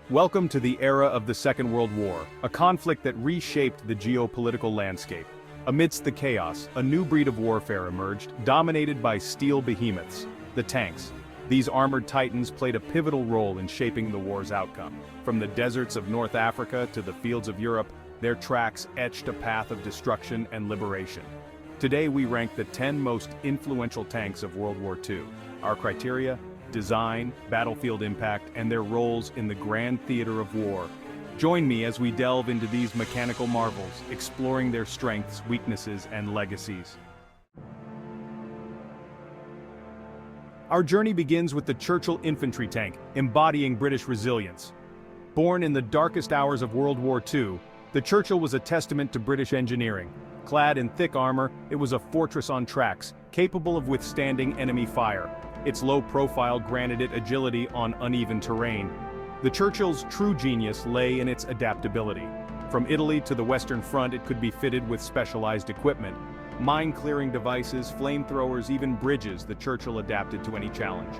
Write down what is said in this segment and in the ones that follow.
Welcome to the era of the Second World War, a conflict that reshaped the geopolitical landscape. Amidst the chaos, a new breed of warfare emerged, dominated by steel behemoths, the tanks. These armored titans played a pivotal role in shaping the war's outcome. From the deserts of North Africa to the fields of Europe, their tracks etched a path of destruction and liberation. Today we rank the 10 most influential tanks of World War II. Our criteria: design, battlefield impact, and their roles in the grand theater of war. Join me as we delve into these mechanical marvels, exploring their strengths, weaknesses, and legacies. Our journey begins with the Churchill infantry tank, embodying British resilience. Born in the darkest hours of World War II, the Churchill was a testament to British engineering. Clad in thick armor, it was a fortress on tracks, capable of withstanding enemy fire. Its low profile granted it agility on uneven terrain. The Churchill's true genius lay in its adaptability. From Italy to the Western Front, it could be fitted with specialized equipment. Mine-clearing devices, flamethrowers, even bridges, the Churchill adapted to any challenge.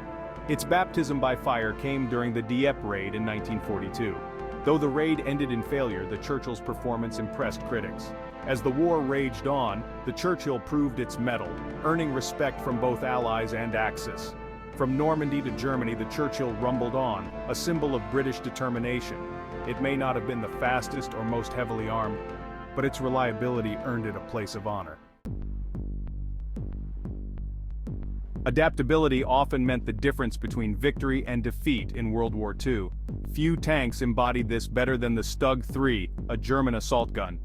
Its baptism by fire came during the Dieppe raid in 1942. Though the raid ended in failure, the Churchill's performance impressed critics. As the war raged on, the Churchill proved its mettle, earning respect from both Allies and Axis. From Normandy to Germany, the Churchill rumbled on, a symbol of British determination. It may not have been the fastest or most heavily armed, but its reliability earned it a place of honor. Adaptability often meant the difference between victory and defeat in World War II. Few tanks embodied this better than the Stug 3, a German assault gun.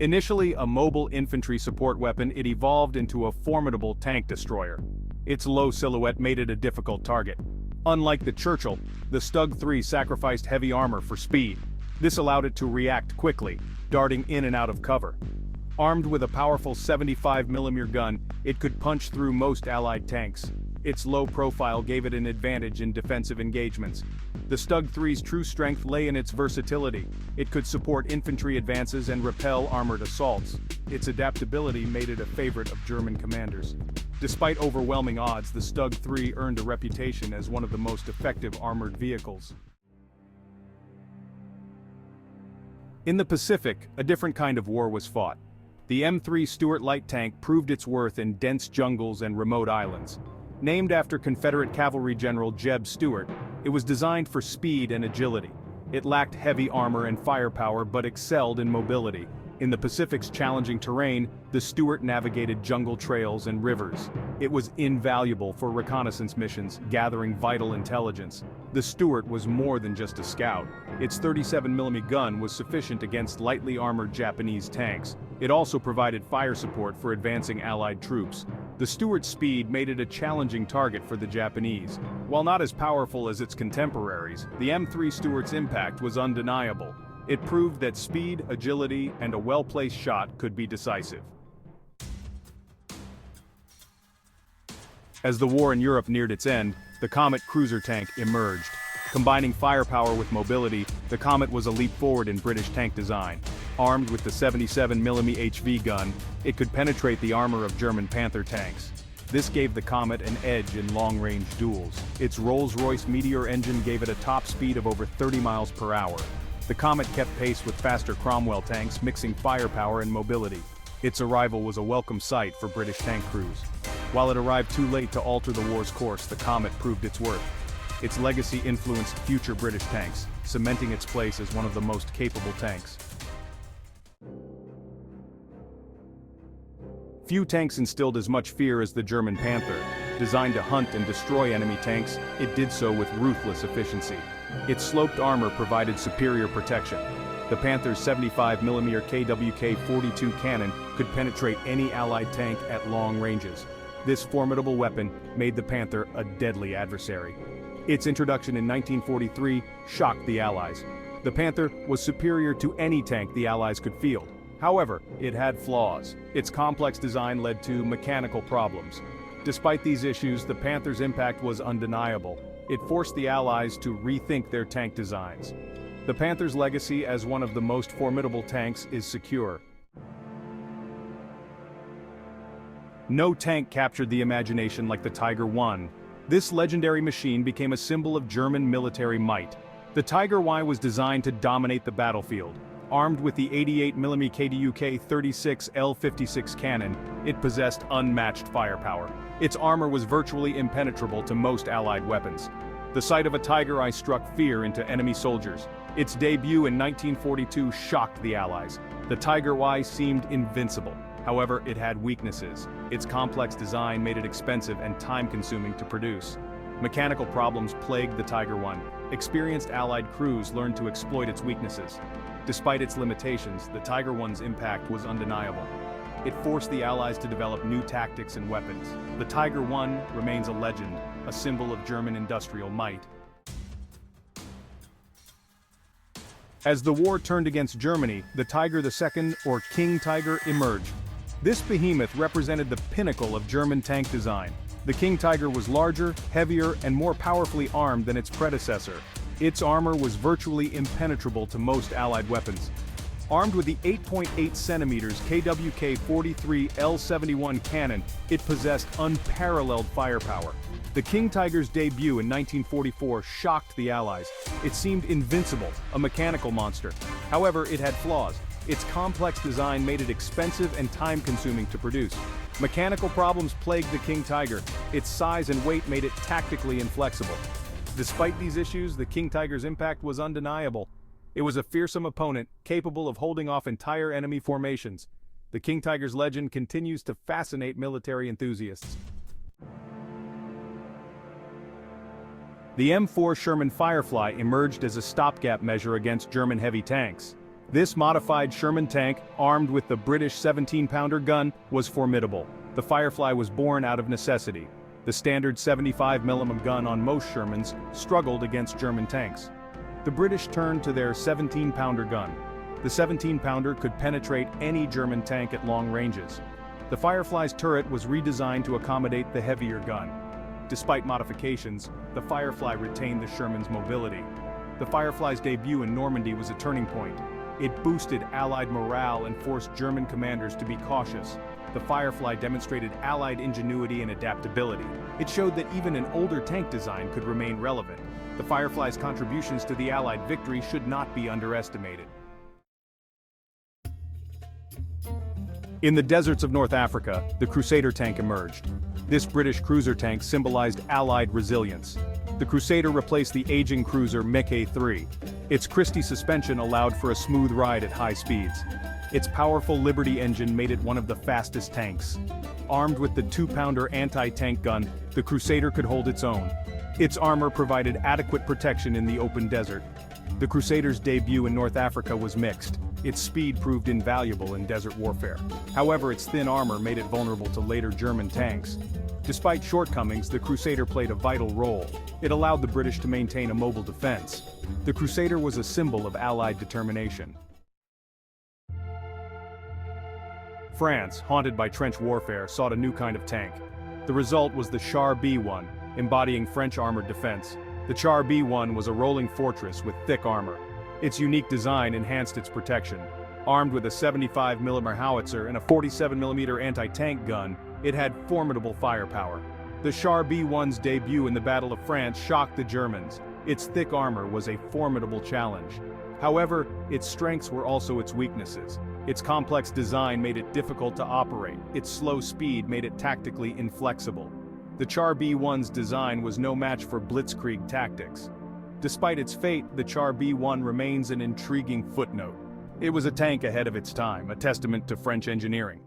Initially a mobile infantry support weapon, it evolved into a formidable tank destroyer. Its low silhouette made it a difficult target. Unlike the Churchill, the Stug 3 sacrificed heavy armor for speed. This allowed it to react quickly, darting in and out of cover. Armed with a powerful 75mm gun, it could punch through most Allied tanks. Its low profile gave it an advantage in defensive engagements. The Stug 3's true strength lay in its versatility. It could support infantry advances and repel armored assaults. Its adaptability made it a favorite of German commanders. Despite overwhelming odds, the Stug 3 earned a reputation as one of the most effective armored vehicles. In the Pacific, a different kind of war was fought. The M3 Stuart light tank proved its worth in dense jungles and remote islands. Named after Confederate Cavalry General Jeb Stuart, it was designed for speed and agility. It lacked heavy armor and firepower but excelled in mobility. In the Pacific's challenging terrain, the Stuart navigated jungle trails and rivers. It was invaluable for reconnaissance missions, gathering vital intelligence. The Stuart was more than just a scout. Its 37mm gun was sufficient against lightly armored Japanese tanks. It also provided fire support for advancing Allied troops. The Stuart's speed made it a challenging target for the Japanese. While not as powerful as its contemporaries, the M3 Stuart's impact was undeniable. It proved that speed, agility, and a well-placed shot could be decisive. As the war in Europe neared its end, the Comet cruiser tank emerged. Combining firepower with mobility, the Comet was a leap forward in British tank design. Armed with the 77mm HV gun, it could penetrate the armor of German Panther tanks. This gave the Comet an edge in long-range duels. Its Rolls-Royce Meteor engine gave it a top speed of over 30 miles per hour. The Comet kept pace with faster Cromwell tanks, mixing firepower and mobility. Its arrival was a welcome sight for British tank crews. While it arrived too late to alter the war's course, the Comet proved its worth. Its legacy influenced future British tanks, cementing its place as one of the most capable tanks. Few tanks instilled as much fear as the German Panther. Designed to hunt and destroy enemy tanks, it did so with ruthless efficiency. Its sloped armor provided superior protection. The Panther's 75mm KWK-42 cannon could penetrate any Allied tank at long ranges. This formidable weapon made the Panther a deadly adversary. Its introduction in 1943 shocked the Allies. The Panther was superior to any tank the Allies could field. However, it had flaws. Its complex design led to mechanical problems. Despite these issues, the Panther's impact was undeniable. It forced the Allies to rethink their tank designs. The Panther's legacy as one of the most formidable tanks is secure. No tank captured the imagination like the Tiger I. This legendary machine became a symbol of German military might. The Tiger WWII was designed to dominate the battlefield. Armed with the 88mm KDUK 36 L56 cannon, it possessed unmatched firepower. Its armor was virtually impenetrable to most Allied weapons. The sight of a Tiger WWII struck fear into enemy soldiers. Its debut in 1942 shocked the Allies. The Tiger WWII seemed invincible. However, it had weaknesses. Its complex design made it expensive and time-consuming to produce. Mechanical problems plagued the Tiger WWII. Experienced Allied crews learned to exploit its weaknesses. Despite its limitations, the Tiger WWII's impact was undeniable. It forced the Allies to develop new tactics and weapons. The Tiger WWII remains a legend, a symbol of German industrial might. As the war turned against Germany, the Tiger II, or King Tiger, emerged. This behemoth represented the pinnacle of German tank design. The King Tiger was larger, heavier, and more powerfully armed than its predecessor. Its armor was virtually impenetrable to most Allied weapons. Armed with the 8.8 centimeters KWK 43 L71 cannon, it possessed unparalleled firepower. The King Tiger's debut in 1944 shocked the Allies. It seemed invincible, a mechanical monster. However, it had flaws. Its complex design made it expensive and time-consuming to produce. Mechanical problems plagued the King Tiger. Its size and weight made it tactically inflexible. Despite these issues, the King Tiger's impact was undeniable. It was a fearsome opponent, capable of holding off entire enemy formations. The King Tiger's legend continues to fascinate military enthusiasts. The M4 Sherman Firefly emerged as a stopgap measure against German heavy tanks. This modified Sherman tank, armed with the British 17-pounder gun, was formidable. The Firefly was born out of necessity. The standard 75mm gun on most Shermans struggled against German tanks. The British turned to their 17-pounder gun. The 17-pounder could penetrate any German tank at long ranges. The Firefly's turret was redesigned to accommodate the heavier gun. Despite modifications, the Firefly retained the Sherman's mobility. The Firefly's debut in Normandy was a turning point. It boosted Allied morale and forced German commanders to be cautious. The Firefly demonstrated Allied ingenuity and adaptability. It showed that even an older tank design could remain relevant. The Firefly's contributions to the Allied victory should not be underestimated. In the deserts of North Africa, the Crusader tank emerged. This British cruiser tank symbolized Allied resilience. The Crusader replaced the aging cruiser Mekke 3. Its Christie suspension allowed for a smooth ride at high speeds. Its powerful Liberty engine made it one of the fastest tanks. Armed with the 2-pounder anti-tank gun, the Crusader could hold its own. Its armor provided adequate protection in the open desert. The Crusader's debut in North Africa was mixed. Its speed proved invaluable in desert warfare. However, its thin armor made it vulnerable to later German tanks. Despite shortcomings, the Crusader played a vital role. It allowed the British to maintain a mobile defense. The Crusader was a symbol of Allied determination. France, haunted by trench warfare, sought a new kind of tank. The result was the Char B1, embodying French armored defense. The Char B1 was a rolling fortress with thick armor. Its unique design enhanced its protection. Armed with a 75mm howitzer and a 47mm anti-tank gun, it had formidable firepower. The Char B1's debut in the Battle of France shocked the Germans. Its thick armor was a formidable challenge. However, its strengths were also its weaknesses. Its complex design made it difficult to operate. Its slow speed made it tactically inflexible. The Char B1's design was no match for blitzkrieg tactics. Despite its fate, the Char B1 remains an intriguing footnote. It was a tank ahead of its time, a testament to French engineering.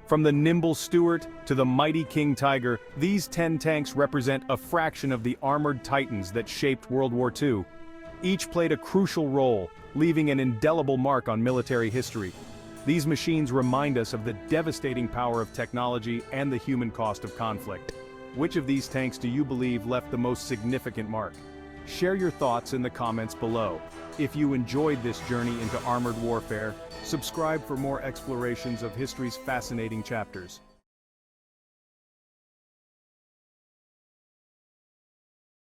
From the nimble Stuart to the mighty King Tiger, these 10 tanks represent a fraction of the armored titans that shaped World War II. Each played a crucial role, leaving an indelible mark on military history. These machines remind us of the devastating power of technology and the human cost of conflict. Which of these tanks do you believe left the most significant mark? Share your thoughts in the comments below. If you enjoyed this journey into armored warfare, subscribe for more explorations of history's fascinating chapters.